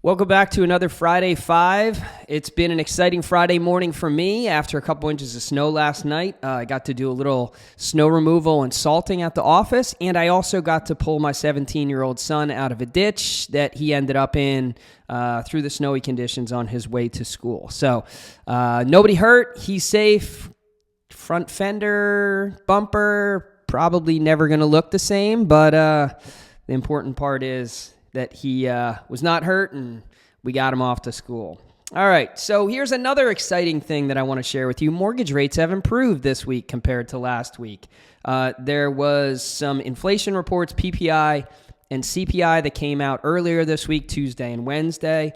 Welcome back to another Friday 5. It's been an exciting Friday morning for me after a couple inches of snow last night. I got to do a little snow removal and salting at the office, and I also got to pull my 17-year-old son out of a ditch that he ended up in through the snowy conditions on his way to school. So nobody hurt. He's safe. Front fender, bumper, probably never going to look the same, but the important part is that he was not hurt, and we got him off to school. All right, so here's another exciting thing that I want to share with you. Mortgage rates have improved this week compared to last week. There was some inflation reports, PPI and CPI, that came out earlier this week, Tuesday and Wednesday.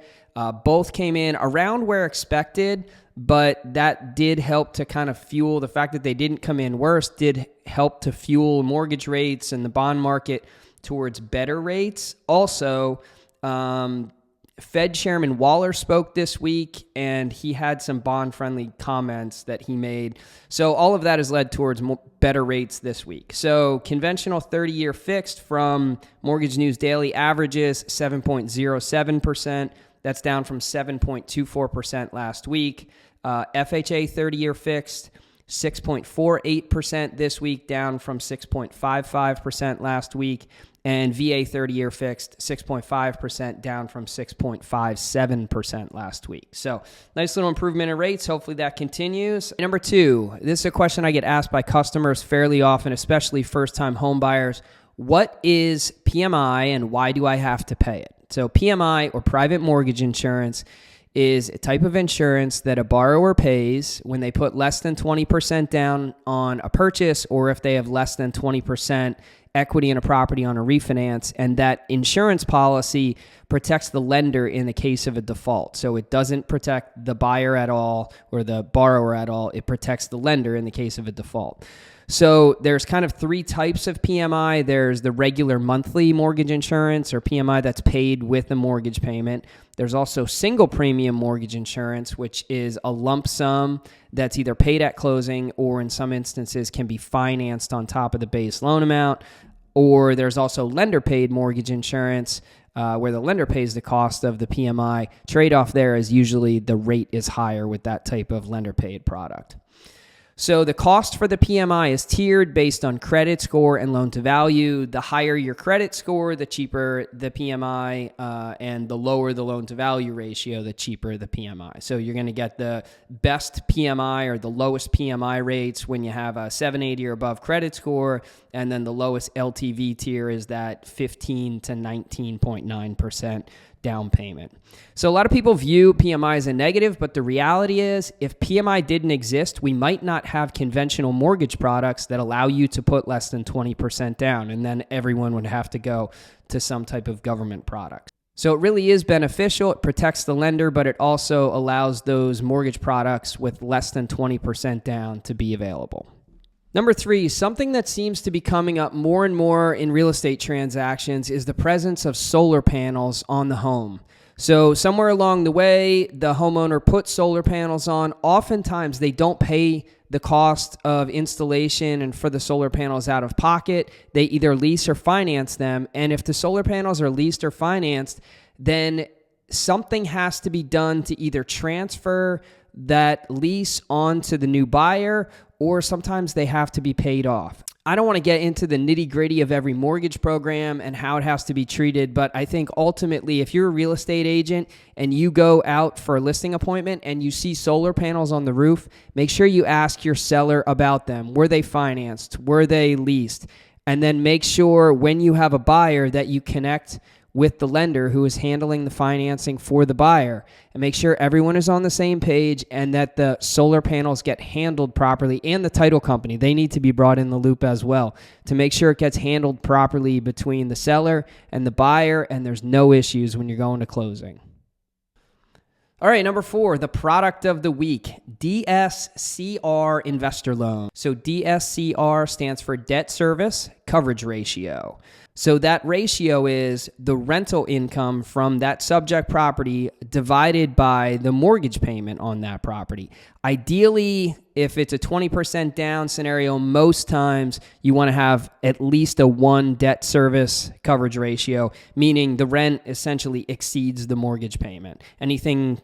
Both came in around where expected, but that did help to kind of fuel the fact that they didn't come in worse, did help to fuel mortgage rates and the bond market towards better rates. Also, Fed Chairman Waller spoke this week, and he had some bond-friendly comments that he made. So all of that has led towards better rates this week. So conventional 30-year fixed from Mortgage News Daily averages 7.07%. That's down from 7.24% last week. FHA 30-year fixed 6.48% this week, down from 6.55% last week. And VA 30-year fixed 6.5%, down from 6.57% last week. So nice little improvement in rates. Hopefully that continues. Number 2, this is a question I get asked by customers fairly often, especially first-time home buyers. What is PMI and why do I have to pay it? So PMI, or private mortgage insurance, is a type of insurance that a borrower pays when they put less than 20% down on a purchase, or if they have less than 20% equity in a property on a refinance, and that insurance policy protects the lender in the case of a default. So it doesn't protect the buyer at all or the borrower at all. It protects the lender in the case of a default. So there's kind of 3 types of PMI. There's the regular monthly mortgage insurance, or PMI, that's paid with a mortgage payment. There's also single premium mortgage insurance, which is a lump sum that's either paid at closing or in some instances can be financed on top of the base loan amount. Or there's also lender paid mortgage insurance, where the lender pays the cost of the PMI. Trade-off there is usually the rate is higher with that type of lender paid product. So the cost for the PMI is tiered based on credit score and loan to value. The higher your credit score, the cheaper the PMI, and the lower the loan to value ratio, the cheaper the PMI. So you're going to get the best PMI or the lowest PMI rates when you have a 780 or above credit score, and then the lowest LTV tier is that 15 to 19.9% down payment. So a lot of people view PMI as a negative, but the reality is if PMI didn't exist, we might not have conventional mortgage products that allow you to put less than 20% down, and then everyone would have to go to some type of government product. So it really is beneficial. It protects the lender, but it also allows those mortgage products with less than 20% down to be available. Number 3, something that seems to be coming up more and more in real estate transactions is the presence of solar panels on the home. So somewhere along the way, the homeowner puts solar panels on. Oftentimes, they don't pay the cost of installation and for the solar panels out of pocket. They either lease or finance them. And if the solar panels are leased or financed, then something has to be done to either transfer that lease onto the new buyer, or sometimes they have to be paid off. I don't want to get into the nitty-gritty of every mortgage program and how it has to be treated, but I think ultimately if you're a real estate agent and you go out for a listing appointment and you see solar panels on the roof, make sure you ask your seller about them. Were they financed? Were they leased? And then make sure when you have a buyer that you connect with the lender who is handling the financing for the buyer, and make sure everyone is on the same page and that the solar panels get handled properly, and the title company, they need to be brought in the loop as well to make sure it gets handled properly between the seller and the buyer and there's no issues when you're going to closing. All right, number 4, the product of the week, DSCR investor loan. So DSCR stands for debt service coverage ratio. So that ratio is the rental income from that subject property divided by the mortgage payment on that property. Ideally, if it's a 20% down scenario, most times you want to have at least a 1 debt service coverage ratio, meaning the rent essentially exceeds the mortgage payment. Anything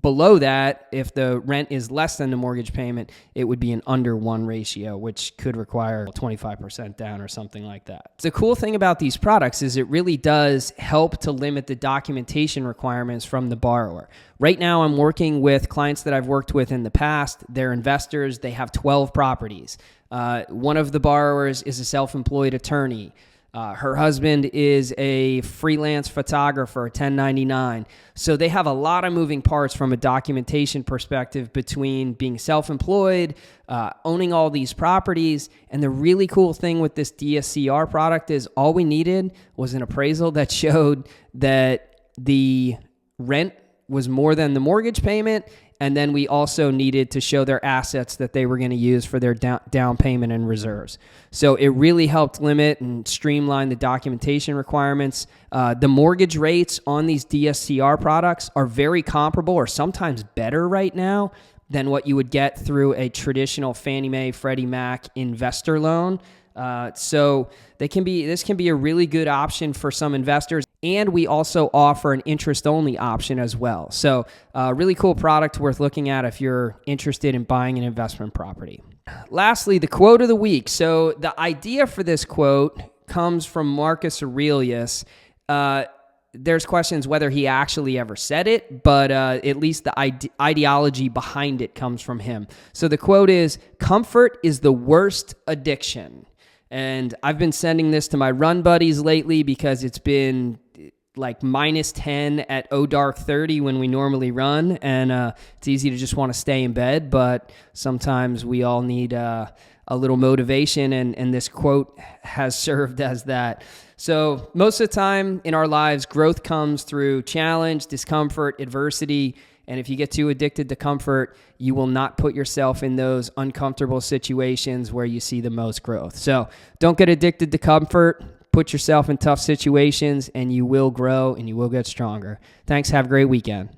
below that, if the rent is less than the mortgage payment, it would be an under 1 ratio, which could require 25% down or something like that. The cool thing about these products is it really does help to limit the documentation requirements from the borrower. Right now, I'm working with clients that I've worked with in the past. They're investors. They have 12 properties. One of the borrowers is a self-employed attorney. Her husband is a freelance photographer, 1099. So they have a lot of moving parts from a documentation perspective between being self-employed, owning all these properties. And the really cool thing with this DSCR product is all we needed was an appraisal that showed that the rent was more than the mortgage payment. And then we also needed to show their assets that they were going to use for their down payment and reserves. So it really helped limit and streamline the documentation requirements. The mortgage rates on these DSCR products are very comparable or sometimes better right now than what you would get through a traditional Fannie Mae, Freddie Mac investor loan. So this can be a really good option for some investors. And we also offer an interest-only option as well. So really cool product worth looking at if you're interested in buying an investment property. Lastly, the quote of the week. So the idea for this quote comes from Marcus Aurelius. There's questions whether he actually ever said it, but at least the ideology behind it comes from him. So the quote is, "Comfort is the worst addiction." And I've been sending this to my run buddies lately because it's been like -10 at dark 30 when we normally run. And it's easy to just want to stay in bed, but sometimes we all need a little motivation. And this quote has served as that. So most of the time in our lives, growth comes through challenge, discomfort, adversity. And if you get too addicted to comfort, you will not put yourself in those uncomfortable situations where you see the most growth. So don't get addicted to comfort. Put yourself in tough situations, and you will grow and you will get stronger. Thanks. Have a great weekend.